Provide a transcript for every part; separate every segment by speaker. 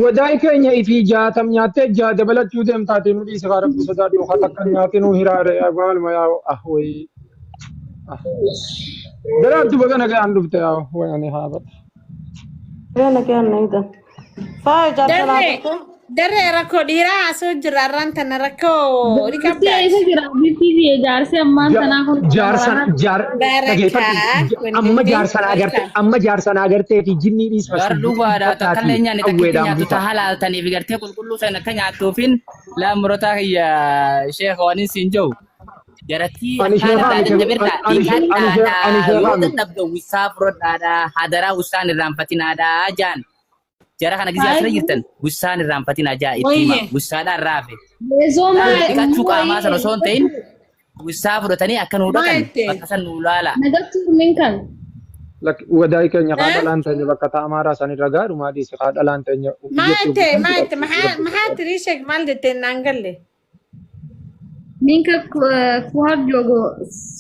Speaker 1: وداي كينيا في جاتم نياتي جا دبلت جودم تاتي نودي سكارك سدادي وخاتك نياتي نو هيرار أقوال ما يا أهوي درا تبغى أنا كان دبته هو يعني هذا
Speaker 2: أنا كان نيدا فاجر
Speaker 3: Darre rakko dhiiraa asoo jira arraan rakkoo ni qabda.
Speaker 2: Dia isa jira BTV jaarsi ammaan tanaa kun
Speaker 1: amma jaarsan agartee fi jinni dhiis
Speaker 4: Gardu baada takkalenya ni takkinya tu tahalal tani bigartee qulqullu sana kan nyaatuufin laamrota ya Sheikh Wani Sinjo. Jarati ada wisafrod ada hadara usan rampatin ada ajan. Jara kana gizi asra jirtan gusaan irraanfatin ajaa ittima gusaadha raafe kachu qaama sana osoo hin ta'in gusaa fudhatanii akka nu dhaqan bakka san nu laala
Speaker 2: nagattu minkan
Speaker 1: lak wadaay keenya qaadhalaan ta'e bakka ta'amaara san irra gaaru maadii si qaadhalaan ta'e
Speaker 3: maate maxaa tirii sheek maal jetteen naan galle
Speaker 2: minka kuhar joogo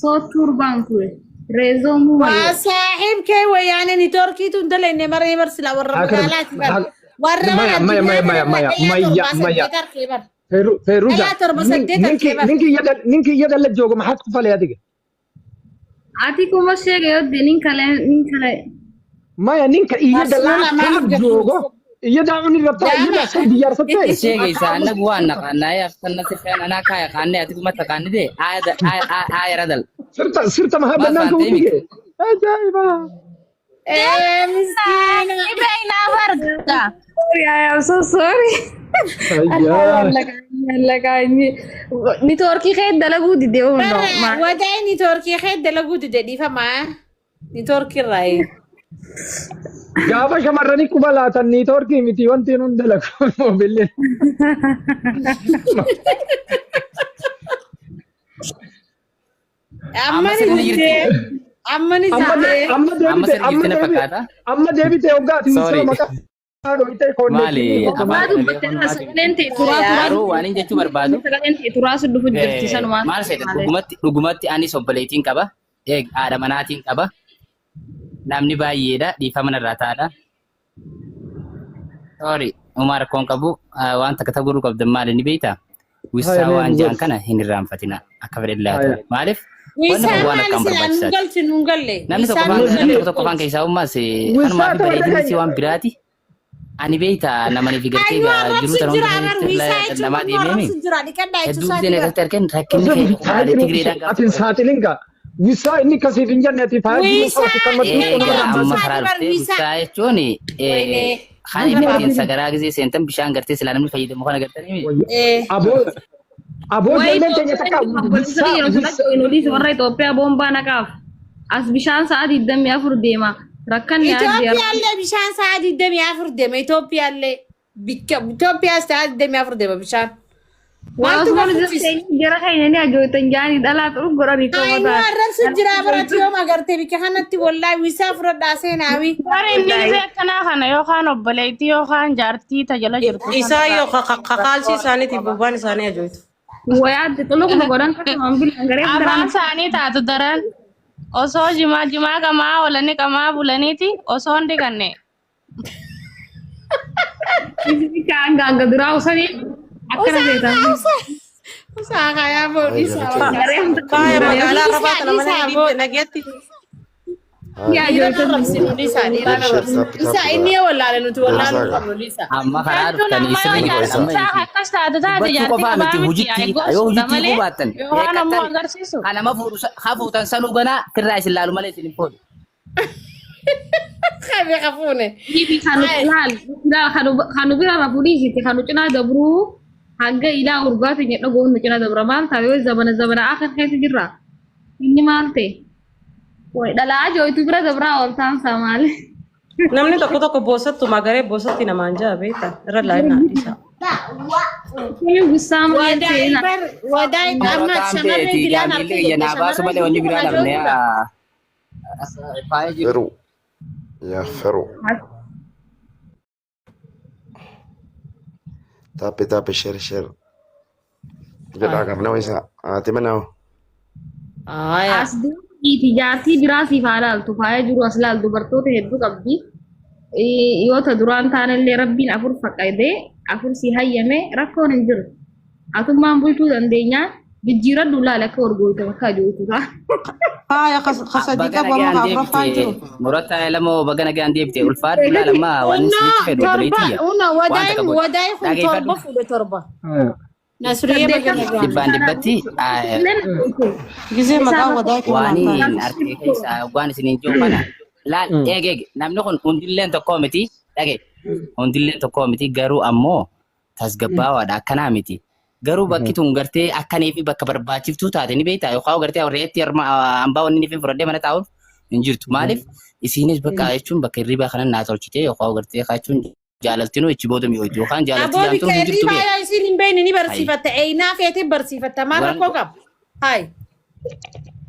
Speaker 2: soo turbaan kure ريزومو
Speaker 3: وصاحب كي ويعني نتوركي تندل إني مرة مرسلا ورا مقالات ورا
Speaker 1: مايا فيروزا نينكي يدا لجوجو ما حد كفال يا دقة
Speaker 2: عاتيكو ماشي جيود نينكلا
Speaker 1: مايا نينكا يدا لجوجو يدا عني ربطة يدا سيدي يا ربطة
Speaker 4: شيء إذا أنا بوانا قانا يا أنا سفيان أنا كايا قانا أتيكو ما تقاني ده آية ردل
Speaker 1: صرت ما هبنا نقول كذا عجيبة
Speaker 3: مسكينة
Speaker 5: إبراهيم أفرقا
Speaker 2: I'm so sorry لك نتوركي خير دلقو دي ديو
Speaker 3: وداي نتوركي خير دلقو دي فما نتوركي راي
Speaker 1: gaafa shamarranii quba laatan ni torkii miti wanti nun dalagu mobilin amma deebite hoggaati
Speaker 4: maali waan jechuu barbaadu maal seete dhugumatti anis obboleettiin qaba haadha manaatiin qaba namni baay'eedha dhiifama narraa taa'aadha. Sorry, Umar kon qabu waan takka ta'uu qabdan maali ni beektaa? Wisaa waan jaan kana hin irraanfatina akka fedhe maaliif? Waan akkam barbaachisaati. Namni tokko afaan keessaa uumaas kanumaa fi bareedinni waan biraati. Ani beektaa namani fi gartee jiru ta'uu namaa deemee hedduu bideen irratti argan rakkinni fe'ee Tigreedhaan gaafa.
Speaker 1: Ati saaxilinga wisaa inni kasiif hin janneeti
Speaker 4: wisaa jechuun kan emergensa garaa gisee seentan bishaan gartee silaa namni fayyadamu kana gartanii
Speaker 1: aboo jalleen teenya takka
Speaker 2: warra Itoophiyaa boombaa naqaaf as bishaan sa'aatii 24 deema rakkan
Speaker 3: Itoophiyaallee bishaan sa'aatii 24 deema Itoophiyaallee sa'aatii 24 deema bishaan
Speaker 2: Wantu jara kainani ajoitan jani dala turun gorani ko mata.
Speaker 3: Ai arran sujira barati yo magarte bi kanatti wallahi wisa furada senawi.
Speaker 5: Bare inni kana kana yo kan obboleeyti yo kan jaarti tajala jirtu.
Speaker 6: Isa yo qalsi sani tibuban sani ajoit.
Speaker 2: Wayad tuluk no goran ka ambil angare
Speaker 5: Abang sani taatu daran. Oso jima kama olani kama bulaniti oso ndi kanne.
Speaker 2: Ini kan gangga dura usani.
Speaker 3: Usaha kaya bo bisa.
Speaker 6: Kaya magala rabat naman hindi nageti.
Speaker 2: Ya
Speaker 3: Lisa ini wala nutu wala Lisa.
Speaker 4: Amma karaa dhuftani isirri
Speaker 5: Sa akkas taatu taate jaarti
Speaker 4: miti hujitti yoo hujitti qubaatan
Speaker 5: Yohan ammoo agarsiisu.
Speaker 4: kanama hafuutan sanuu ganaa firraa isin laalu malee isin hin foodu.
Speaker 3: Kami kafune.
Speaker 2: Ini kanu hal, dah kanu bila rapudi sih, kanu cina dabru. Harga ila urgat ini no gon cina dabra mal, tapi zaman akhir kayak sejera. Ini malte. Woi, dah lah aja itu kira dabra all time sama le.
Speaker 6: Namni tokko bosat tu magare bosat tina manja beta. Ralai na isa.
Speaker 2: Ini gusam
Speaker 3: Wadai amat sama bilang
Speaker 4: apa? Ya naba semua lewat ni bilang apa ya?
Speaker 7: Feru. Ya feru. Tapi share. Kita akan nawa isa. Timan nawa.
Speaker 3: Ya.
Speaker 2: Asli iti jati birasi faral tu faya juru aslal tu bertu te hedu kabdi. yoo ta duraan taanillee rabbiin afur faqaydee afur si hayyame rakkoon hin jiru. Atummaan bulchuu dandeenyaa jijjiiradhu laala akka wargoota bakka jootu ta'a.
Speaker 6: Haya kasadika kwa mga afrafanjo.
Speaker 4: Murata elamo bagana gaan deebte ulfaad lama waan isinitti fedhu daleetiya.
Speaker 3: Una wadai kun torba fuudhe torba. Nasriye bagana gaan.
Speaker 4: Dibbaan dibbatti
Speaker 6: Gizee maqaa wadai kun
Speaker 4: waaniin argee keessa waan isiniin jiru kana laal eegee namni kun hundilleen tokkoo miti dhage hundilleen tokkoo miti garuu ammoo tasgabbaawaadha akkanaa miti. Garuu bakki tun gartee akkanii fi bakka barbaachiftuu taate ni beektaa yookaan gartee warreetti hambaa wanni fi fudhadhee mana taa'uuf hin jirtu maaliif isinis bakka jechuun bakka hirribaa kanan naa tolchite yookaan gartee kaachuun jaalaltinuu ichi booda mi'ooyti yookaan jaalaltii jaamtuun hin jirtu
Speaker 3: hirribaa isin hin beekne ni barsiifatta eenaa feetee barsiifatta maal rakkoo qaba hayi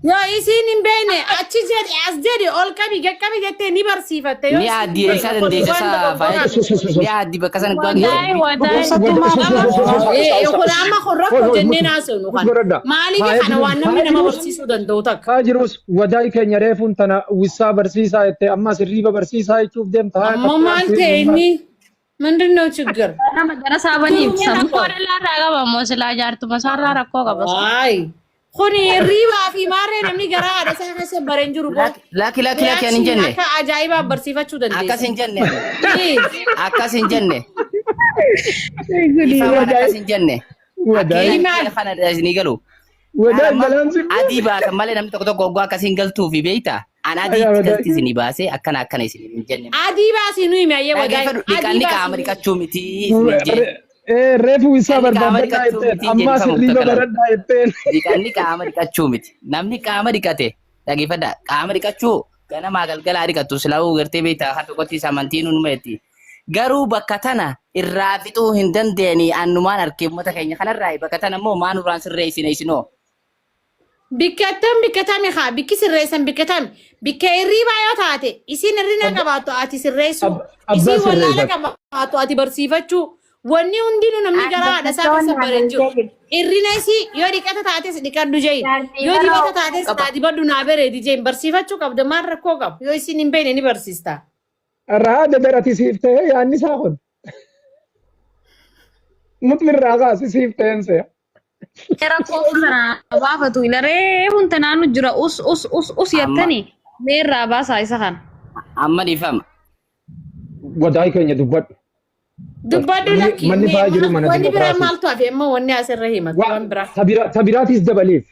Speaker 3: yoo isin hin beekne achi jedhe as jedhe ol qabi gaqqabi jettee ni barsiifatte
Speaker 4: ni addi isaa dandeessa isaa faayida ni addi bakka sana
Speaker 3: kun amma kun rakkoo jennee naasonu kan maaliif kana waan namni nama barsiisuu danda'u takka.
Speaker 1: Haa jirus wadaay keenya reefuun tana wissaa barsiisaa jettee ammas hirriba barsiisaa jechuuf deemta.
Speaker 3: Ammoo maal ta'e inni ምንድን ነው ችግር?
Speaker 2: Nama darasaa baniif sammuu.
Speaker 5: Koodallaa irraa qaba moo silaa jaartuma isaarraa rakkoo qaba.
Speaker 3: Ay. Kun hirribaa fi maarree namni garaa haadha isaa keessa bareen jiru boo.
Speaker 4: Laaki hin jenne.
Speaker 3: Akka ajaa'ibaa barsiifachuu dandeessa.
Speaker 4: Akkas hin jenne. Akkas hin jenne. Akkas hin jenne. Akka kana isinii galu.
Speaker 1: Wadaay balansi.
Speaker 4: Adii baasan malee namni tokko tokko oggaa akkasiin galtuufi beeyta. Ana adii galti isinii baasee akkana isinii hin jenne.
Speaker 3: Adii baasii nuyi mi'ayyee wadaay.
Speaker 4: Dhiqanni qaama dhiqachuu miti.
Speaker 1: Reefu isaa barbaadaa jetteen ammas hirriba baradhaa jetteen.
Speaker 4: Dhiqanni qaama dhiqachuu miti. Namni qaama dhiqate dhageeffadha qaama dhiqachuu ganamaa galgalaa dhiqattu silaa'uu gartee beektaa haa tokkotti amantiin numa jetti. Garuu bakka tana irraa fixuu hin dandeenye annumaan harkee uummata keenya kanarraa bakka tana immoo maan uraan sirreessine isinoo.
Speaker 3: Bikkatami haa bikki sirreessan bikkatami bikka hirribaa yoo taate isin hirrina qabaattu ati sirreessu isin wallaala qabaattu ati barsiifachuu wanni hundinuu namni garaa haadha isaa keessa bareen jiru hirrina isii yoo dhiqata taates dhiqadhu jeen yoo dibata taates dibadhu naa bareedi jeen barsiifachuu qabda maal rakkoo qabu yoo isin hin beekne ni barsiista.
Speaker 1: Irraa dadarati siif ta'e yaanni isaa kun. Mutmirraa kaasi siif ta'eense.
Speaker 2: Rakkoo kana baafatu ilaree hunta naannu jira us yattanii meerraa baasaa isa kana.
Speaker 4: Amma dhiifama.
Speaker 1: Wadaay keenya dubbadhu.
Speaker 3: Dubbadhu lakki
Speaker 1: Manni fa'aa jiru mana
Speaker 3: wanni biraa
Speaker 1: dimokiraasii.
Speaker 3: maaltu hafe immoo wanni asirra himatu waan biraa.
Speaker 1: Tabiraatis dabaleef.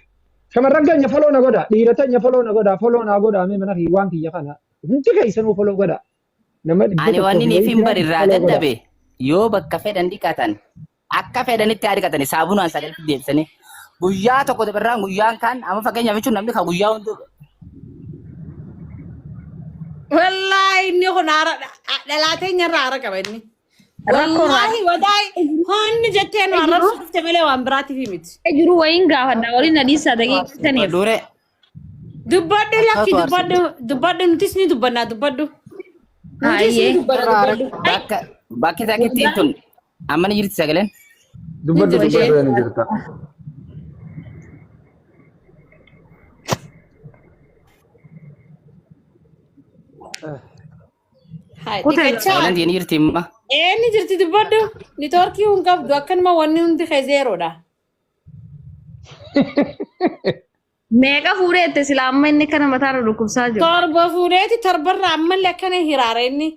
Speaker 1: Shamarran keenya foloo na godha. Dhiira keenya foloo na godha. Foloo naa godhaame mana fi waan kiyya kana. Hundi keessanuu foloo godha.
Speaker 4: Ani wanni niifin barirraa dadhabe yoo bakka fedhan dhiqatan akka fedhanitti haa dhiqatani saabunaan sagalatti deebisanii guyyaa tokko dabarraan guyyaan kaan amma fakkeenyaaf jechuun namni kan guyyaa hunduu
Speaker 3: Wallahi inni kun dhalaatee nyarraa hara qaba inni. Wallahi wadaay honni jettee nu arrabsuufte malee waan biraatiif miti.
Speaker 2: Jiru wayiin gaafadha waliin adiisaa daqiiqataniif.
Speaker 4: dure
Speaker 3: Dubbadhu lakki dubbadhu nutis ni dubbannaa dubbadhu.
Speaker 2: Hayyee.
Speaker 4: bakki takitti tun amma ni jirti sagaleen.
Speaker 1: Dubbadhu ni jirta.
Speaker 4: Sagaleen ni jirti imma.
Speaker 3: Ni jirti dubbadhu niitoorkii hin qabdu akkanuma wanni hundi zeeroodha.
Speaker 2: Meeqa fuudheette sila amma inni kana mataan dhukkubsaa jiru.
Speaker 3: Torba fuudheeti torbarraa ammallee akkana hiraare inni.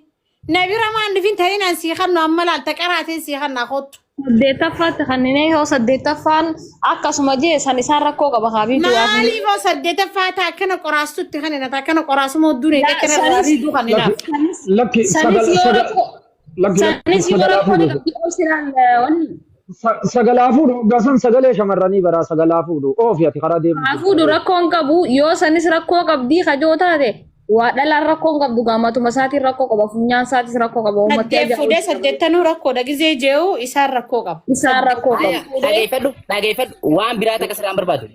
Speaker 3: Nabira maan dhufin ta'in an sii kannu amma laalta qaraateen sii kannaa kottu.
Speaker 2: Saddeettaffaatti kanneen yoo saddeettaffaan akkasuma jee san isaan rakkoo qaba kaabiitu waafi.
Speaker 3: Maaliif oo saddeettaffaa ta'a akkana qoraastutti kan hin akkana qoraasuma hedduun akkana qoraasuu kan hin hafu.
Speaker 1: Lakki
Speaker 2: Sanis yoo rakkoo wanni.
Speaker 1: sagalaa fuudhu gasan sagalee shamarranii baraa sagalaa fuudhu oofi ati karaa deemu.
Speaker 2: Fuudhu rakkoon qabu yoo sanis rakkoo qabdii kajoo taate waa dhalaan rakkoon qabdu gaamatuma isaatiin rakkoo qaba funyaan isaatis rakkoo qaba uummattee
Speaker 3: Saddeet fuudhee saddeettanuu rakkoodha gizee jee'u isaan rakkoo qaba.
Speaker 2: isaan rakkoo qabu.
Speaker 4: Dhageeffadhu waan biraa takka sirraan barbaadu.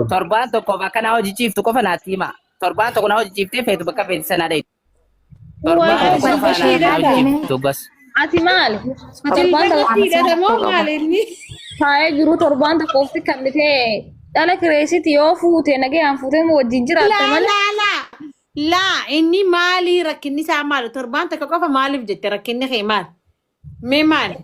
Speaker 4: Torbaan tokko bakka naa hojichiiftu qofa naatti hima. Torbaan tokko naa hojichiiftee feetu bakka feeti sanaa dheetu. Torbaan tokko qofa naa hojichiiftu gas.
Speaker 2: Ati maali?
Speaker 3: Hidhatamoo maalinni?
Speaker 2: Taa'ee jiru torbaan tokkoof kannitee dhala kireesiti yoo fuute nagayaan fuutee moo wajjin jiraatte malee.
Speaker 3: Laala لا إني مالي ركني سامال تربان تكوكا مالي بجت ركني خيمال مي مال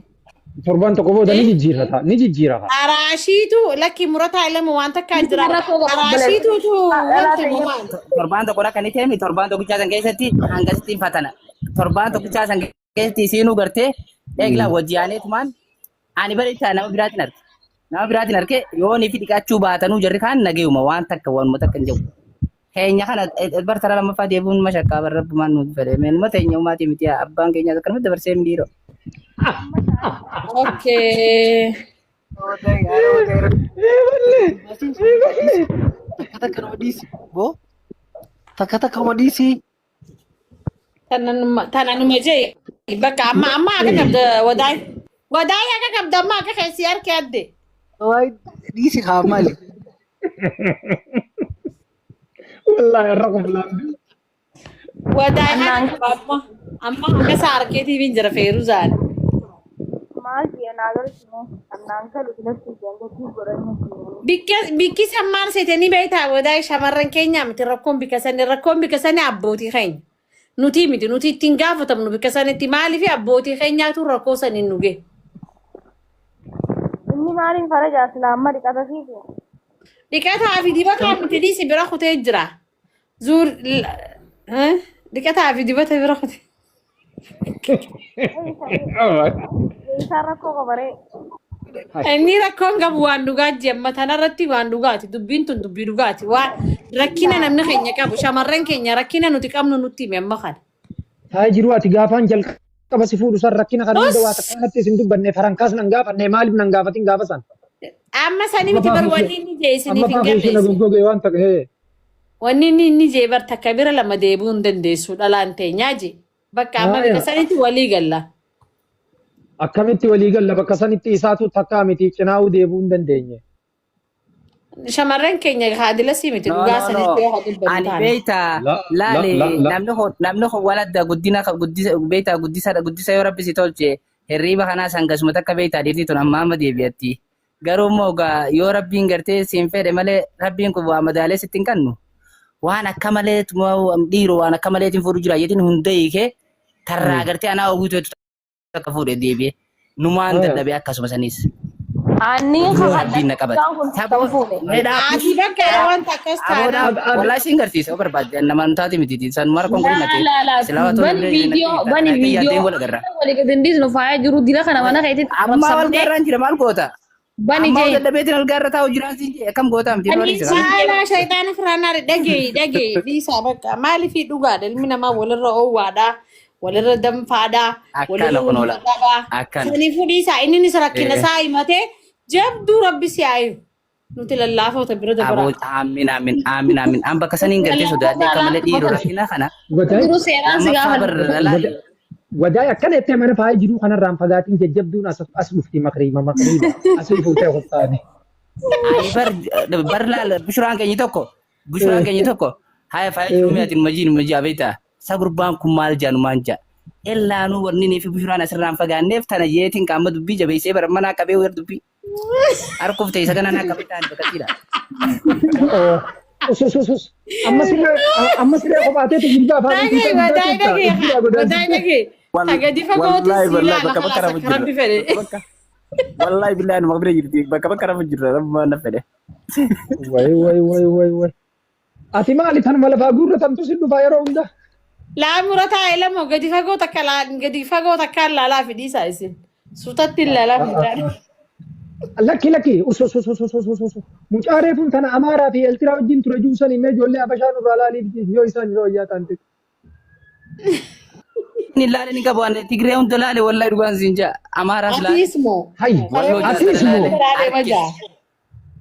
Speaker 1: torban tokko booda ni jijjiirrata ni jijjiirata.
Speaker 3: arashitu laki murata ilmu wanta kajira arashitu tu wanta mumal
Speaker 4: Torban tokko kan itti himi torban tokko caasan keessatti hangasitti fatana. Torban tokko caasan keessatti siinuu gartee eegla wajjiyaalee tumaan ani baricha nama biraatiin arge. Nama biraatiin arge yoo ni fi dhiqachuu baatanuu jarri kaan nageeyuma waan takka waan mata kan jiru. Keenya kana bartara lammaffaa deebiin mashakkaa barrabbumaan nuti fedhe. Meenuma teenya uumaatii miti abbaan keenya akkanumatti dabarsee hin dhiiroo.
Speaker 3: okay
Speaker 8: Takka nama dhiisi. Boo? Takka nama dhiisi.
Speaker 3: tananuma jee bakka amma akka qabda wadaay akka qabda amma akka keessi harki adde
Speaker 8: Waay dhiisi haa maali?
Speaker 1: Wallahi irra qoflaan.
Speaker 3: wadaay amma akka isaa harkeetii bin jira feeruu zaane bikki sammaan seetanii beektaa wadaay shamarran keenya miti rakkoon bikka sanii abbootii keenya nuti miti nuti ittiin gaafatamnu bikka sanitti maaliif abbootii keenyaatu rakkoo saniin nuge
Speaker 5: Inni maaliin faraja islaamma dhiqata fiifi?
Speaker 3: dhiqataa fi dibata miti dhiisi bira kutee jira zuur dhiqataa fi dibata bira kutee
Speaker 5: Isaan rakkoo qabaree.
Speaker 3: inni rakkoon qabu waan dhugaati amma tanarratti waan dhugaati dubbiin tun dubbii dhugaati waan rakkina namni keenya qabu shamarran keenya rakkina nuti qabnu nutti hime amma kana
Speaker 1: Taa jiru ati gaafaan jalqaba si fuudhu san rakkina kana hunda waa takka kanatti isin dubbanne farankaas nan gaafanne maaliif nan gaafatin gaafa san.
Speaker 3: amma sani miti bar wanni inni jee isiniif
Speaker 1: Amma
Speaker 3: hin
Speaker 1: faa keessa na
Speaker 3: galleessu
Speaker 1: goggogee waan takka hee.
Speaker 3: wanni inni jee bar takka bira lama deebi'uu hin dandeessu dhalaan teenyaa je bakka amma bika sanitti walii galla
Speaker 1: Akkamitti walii galla bakka sanitti isaatu takkaa miti cinaa'uu deebi'uu hin dandeenye.
Speaker 3: shamarran keenya haadilasi miti dhugaa sanitti yoo
Speaker 4: Ani
Speaker 3: haadilban
Speaker 4: beektaa laale namni waladda guddina beektaa guddisa yoo rabbisi tolche hirriiba kanaas hangasuma takka beektaa dhiirti tun amma amma deebi'atti. Garuu immoo yoo rabbiin gartee siin fedhe malee rabbiin kun waa madaalee sitti hin kennu. Waan akka malee dhiiroo waan akka maleetiin fuudhu jira jedhin hunda hiikee tarraa gartee anaa oguutu akka fuudhe deebi'e. Numaan dadhabee akkasuma sanis.
Speaker 5: Aanni
Speaker 4: Rabbiin na qabate.
Speaker 3: ati bakka waan takkas taana
Speaker 4: Wallahi siin garsiisa barbaadde nama taati miti san mara kon gurina te.
Speaker 2: bani video wali gadindis no faya jiru dila kana mana kaitin
Speaker 4: Amma wal garran jira maal goota.
Speaker 2: bani
Speaker 4: Amma
Speaker 2: je
Speaker 4: wal beetin wal garra taa'u jiraan siin jee akkam goota miti wal jira.
Speaker 3: saala shaytaana firaanaa dhagee dhiisaa bakka maaliif dhugaadha ilmi namaa walirra oowwaadha walirra danfaadha walirra uummadhaadha saniifuu dhiisaa inni nis rakkina isaa himatee jabduu rabbi si aayu nuti lallaafota bira dabara
Speaker 4: Amin amin amin amin. An bakka saniin gartee sodaadde akka malee dhiiroo rakkina kana.
Speaker 2: jiru seeraan si gaafa
Speaker 1: Wadaay akkana itti mana faaya jiru kanarraan fagaatiin jajjabduun as dhufti makriima asii fuutee hoftaane.
Speaker 4: Bar laal bishraan keenya tokko haya faaya jiru mi'aatiin majii abeeta. Sa gurbaan kun maal jaanu maan jaa. Ellaanuu warni fi bishraan asirraan fagaanneef tana yeetiin qaama dubbii jabeessee bara manaa qabee weer dubbii. Harkuuf ta'e isa kana naa qabee ta'an bakka
Speaker 1: Amma siree kophaatee tijjiirgaa afaan
Speaker 3: wadaay sagadi fagooti silaala kalaasa rabbi fedhe
Speaker 4: Wallahi billahi nama bira jirti bakka rafu jirra rabbi na fedhe.
Speaker 1: Way. Ati maali tan mala faa gurra tamtu sin dhufaa yeroo hunda.
Speaker 3: laa murataa elamoo gadi fagoo takka laalaa fidhiisaa isin sutatti laalaa fidhaa
Speaker 1: Lakki mucaaree kun tana Amaaraa fi Eeltiraa wajjin ture juusan himee ijoollee Habashaa nurraa laaliif yoo isaan yeroo ayyaa taante.
Speaker 4: Ni laale ni qabu ane Tigree hunda laale wallahi dhugaan siin jaa Amaaraas laale.
Speaker 3: atiismoo
Speaker 1: Hayi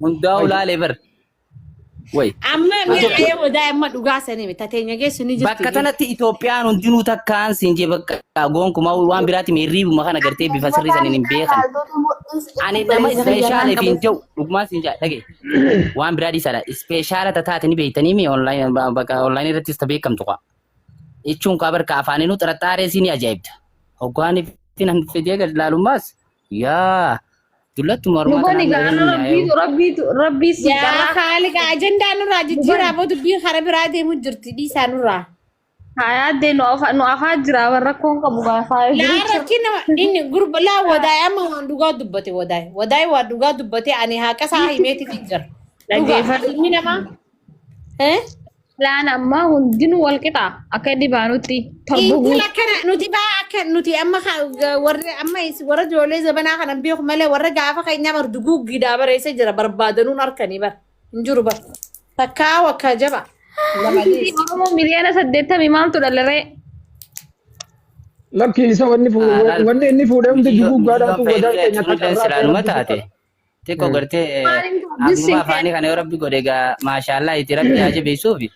Speaker 4: Hundaa'u laale bar. Way.
Speaker 3: amma mi'aayee wadaay amma dhugaa sanii miti tateenya geessu ni jirti
Speaker 4: Bakka tanatti Itoophiyaan hundinuu takkaan siin jee bakka gonkumaa waan biraatti meerriibuma kana gartee bifa sirrii saniin hin beekan. Ani nama ispeeshaala fi hin ta'u dhugumaan siin jaa dhagee waan biraa dhiisaadha ispeeshaala tataatanii beektanii mi bakka onlaayinii irrattis ta beekamtu qaba. Jechuun kaa barka afaaninuu xaraxaaree siin ajaa'ibda. Hoggaanii fi nan fidee gad laalummaas yaa Dullatti morma
Speaker 2: Lubani Rabbi si
Speaker 3: Yaa Khaaliqa ajandaa nurraa jijjiiraa booda dubbii karaa biraa deemu jirti dhiisaa nurraa.
Speaker 2: Hayade no afaa jira warra kon qabu gaafa
Speaker 3: Laa rakkina inni gurba laa wadaay amma waan dhugaa dubbate wadaay waa dhugaa dubbate ani haqa saa himeeti fi jira.
Speaker 2: dhageeffadhu
Speaker 3: Ilmi namaa.
Speaker 2: laan amma hundinu wal qixa akka dibaanutti torbugu
Speaker 3: Intala kana nuti baa akka nuti amma warra ijoollee zabanaa kana beeku malee warra gaafa keenya marduguu gidaa bareessa jira barbaadanuun harkanii bar hin jiru bar takkaa wakka jaba.
Speaker 2: Oromoo miliyoona 80 maaltu dhalaree
Speaker 1: Lakki isa wanni inni fuudhee hundi duguggaadhaatu wadaa keenya
Speaker 4: takkaarraa taate. Teko gartee akkuma afaanii kana yoo rabbi godhe gaa maashaallah itti rabbi ajabeessuufi.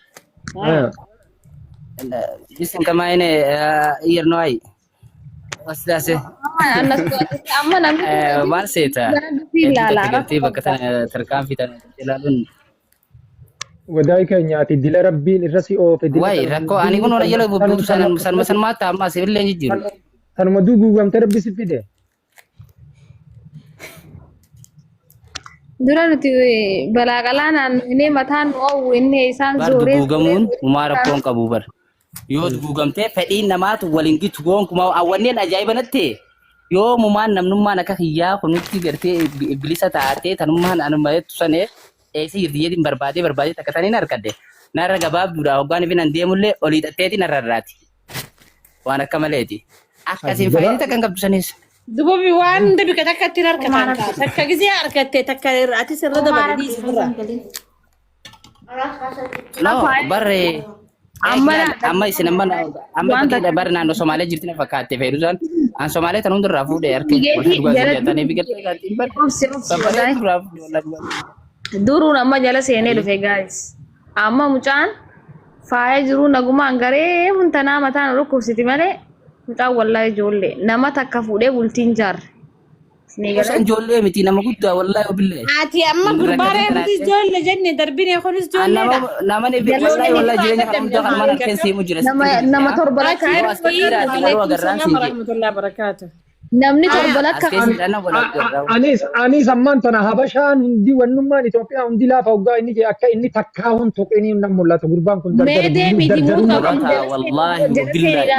Speaker 4: Isin kama ini yerno ai. Wasdase.
Speaker 2: amma namni
Speaker 4: Maal seeta? Gartee bakka tana tarkaanfitan ilaaluun.
Speaker 1: wadaa keenyaati dila rabbiin irra si oofe
Speaker 4: Wayi rakkoo ani kun ona jala bubbutu san maata amma sibiilee jijjiiru.
Speaker 1: kanuma duguugamte rabbi si fide.
Speaker 2: dura nuti balaa qalaanaan inni mataan oowwu inni isaan
Speaker 4: Bar
Speaker 2: zooree
Speaker 4: duguugamuun uumaa rakkoon qabu bar. Yoo duguugamtee fedhiin namaatu waliin gitu gonkumaa awwanneen ajaa'iba nattee yoo mumaan namnummaan akka hiyyaa kunutti gartee iblisa taatee tanummaan anumayeetu sanee eessi jirti jedhin barbaadee takka taniin harkadde narra gabaabduudha hoggaan fi nan deemullee olii xatteeti narra irraati waan akka maleeti akkasiin fayyadii takka hin qabdu sanis.
Speaker 3: Dubabi waan hunda bika takka ittiin harkatan takka gisee harkatte takka ati sirra dabale dhiisirra.
Speaker 4: No barree amma isin amma bakkeedha bara naannoo Somaalee jirti na fakkaatte fayyadusaan an Somaalee tan hundarraa fuudhee harkee dhugaa jaallatanii biqiltuu gaatiin barree
Speaker 2: duruun amma jala seenee dhufe guys amma mucaan faaya jiru nagumaan garee huntanaa mataan dhukkubsiti malee mucaan wallahi ijoollee nama takka fuudhee bultiin jaarre.
Speaker 4: Kusan ijoollee miti nama guddaa wallahi obillee.
Speaker 3: Ati amma gurbaaree nuti ijoollee jenne darbinee kunis ijoolleedha.
Speaker 4: Nama ne wallahi jireenya kana hundaa kan mana keessa himu jira.
Speaker 2: Nama torba lakka namni torba lakka
Speaker 1: anis ammaan tana habashaan hundi wannummaan Itoophiyaa hundi laafa hoggaa inni jee akka inni takkaa hun tuqinii nan mul'ata gurbaan kun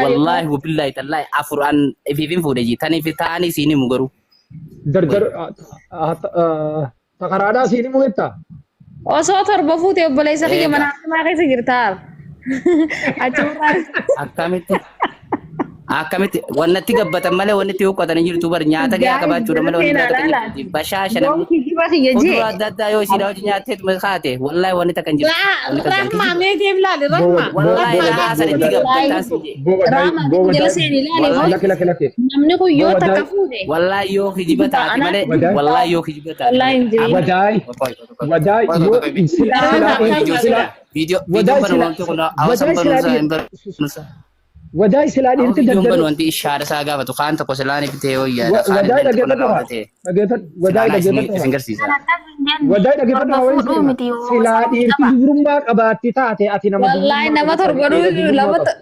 Speaker 4: wallahi wabillahi tallahi afur an ififin fuudhe jii taniif ta'anii siini mu garuu.
Speaker 1: Takaraadhaa siini mu jetta.
Speaker 2: osoo torba fuute obboleessa kiyya mana hakimaa keessa jirtaar
Speaker 4: akkamitti wannatti gabbatan malee wanni itti huqqatan jirtu bar nyaata gahaa qabaachuudha malee wanni nyaata bashaashana fuuldura adda addaa yoo ishiidhaa hojii nyaatteetu kaate wallahi wanni takka hin jirtu.
Speaker 3: Rahma mee deem laali rahma.
Speaker 4: Wallahi haasan itti gabbataan sinje.
Speaker 2: namni kun yoo takka fuute
Speaker 4: Wallahi yoo hijiba taate malee wallahi yoo hijiba taate.
Speaker 1: Wadaay yoo
Speaker 4: Video banamtu kuna awasan banusa banusa.
Speaker 1: wadaay silaa dhiirti
Speaker 4: Video banamtu ishaara saa gaafatu kaan tokko silaani bitee yoo yaada.
Speaker 1: wadaay dhageeffadhu silaa dhiirti dubrummaa qabaatti taate ati nama
Speaker 2: wallahi nama torba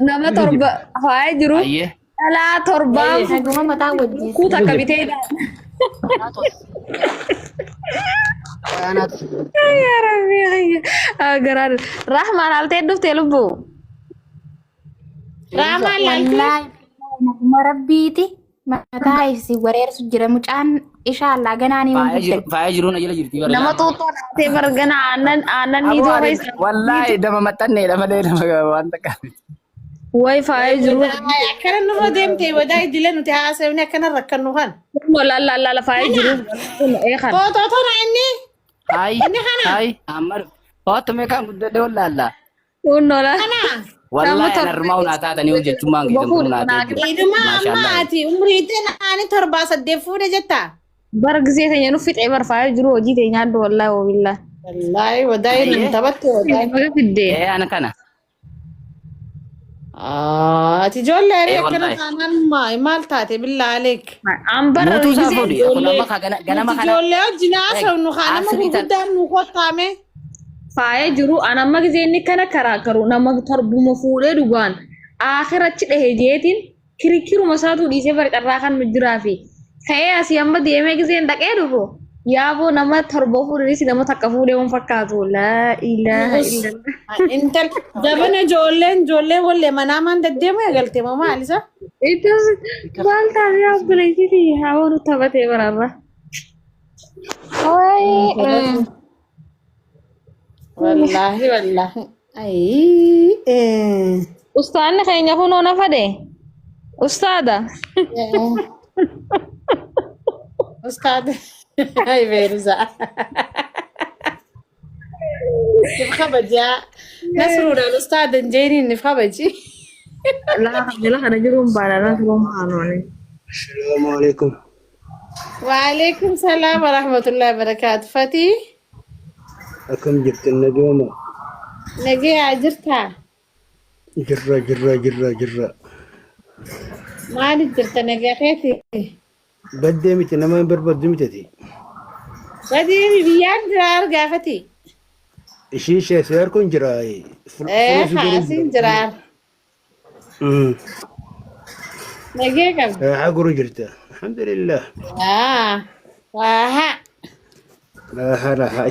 Speaker 2: nama torba faaya jiru
Speaker 4: Ayyee.
Speaker 2: dhalaa torba kuu takka bitee ya rabbi agaraan rahmaan altee dhuftee lubbuu
Speaker 3: Rahma laaltu.
Speaker 9: Marabbiiti mataa ibsi wareersu jira mucaan ishaallah ganaanii
Speaker 4: Faaya jiruun ajala jirti.
Speaker 2: nama xuuxoo dhaatee bargana aannan ni dooba isa
Speaker 4: Wallahi nama maxxanneedha malee nama waan takka.
Speaker 2: way faaya jiru
Speaker 3: Akkana nurra deemtee wadaay dila nuti haasawni akkana rakkannu kan.
Speaker 2: la faaya jiru eekan
Speaker 3: Footoo tona inni.
Speaker 4: Hai amar foto meeqa guddate wallalla.
Speaker 2: unnola
Speaker 4: Wallahi narmaa una taatanii hojjechumaan gidan kun naatee.
Speaker 3: Iduma amma ati umriitti naani torba saddeet fuudhe jetta.
Speaker 2: bara gisee teenya nu fixee bar faaya jiru hojii teenya adda wallahi wabillaa
Speaker 3: Wallahi wadaay nun taphatti wadaay.
Speaker 2: maga fiddee
Speaker 4: Ana kana.
Speaker 3: Ati ijoollee akkana
Speaker 4: wallahi.
Speaker 3: taanaan maal taate billaa aleek.
Speaker 2: an bara
Speaker 4: Mutu isaa
Speaker 2: gisee
Speaker 4: fuudhi. Kun amma ganama kana.
Speaker 3: Ijoollee wajjin haasawnu kaan nama gurguddaan nu kottaame.
Speaker 2: faaya jiru an amma gisee inni kana karaakaru nama torbuma fuudhee dhugaan akhirachi dhahe jeetiin kirikiruma isaatu dhiisee barqarraa kan nu jiraafi Saya asii amma deemee giseen dhaqee dhufu yaaboo nama torba fuudhanii si nama takka fuudhee waan fakkaatu laa ilaaha illallah.
Speaker 3: Intal dabana ijoollee wallee manaa maan deddeemu eegalte moo maalisa?
Speaker 2: Ittos maal taatee obboleettiti haawwan nu taphatee baraarra.
Speaker 3: Wallaahi.
Speaker 2: Ustaanni keenya kunoo na fade. Ustaada.
Speaker 3: Ustaad. Ay beeruza. Nifkabaja. Nasruudhaan ustaad injeeniin nifkabaji.
Speaker 2: Laa kana jiruun baadhaadhaan turuun haanooni.
Speaker 10: Assalaamu alaikum.
Speaker 3: Waalaikum salaam wa rahmatullahi wa barakatuh. Fatii.
Speaker 10: Akkam jirtan najooma?
Speaker 3: Nagaa jirtaa?
Speaker 10: Jirra.
Speaker 3: Maaliif jirta nagaa keeti?
Speaker 10: Baddee miti nama hin barbaaddu mitati.
Speaker 3: Badii biyyaan jira argaa Fatii.
Speaker 10: Ishii sheesee harkuun jira.
Speaker 3: Haasiin jira. Nagaa qabdi.
Speaker 10: Haa guru jirta. Alhamdulillah.
Speaker 3: Waaha.
Speaker 10: Raha.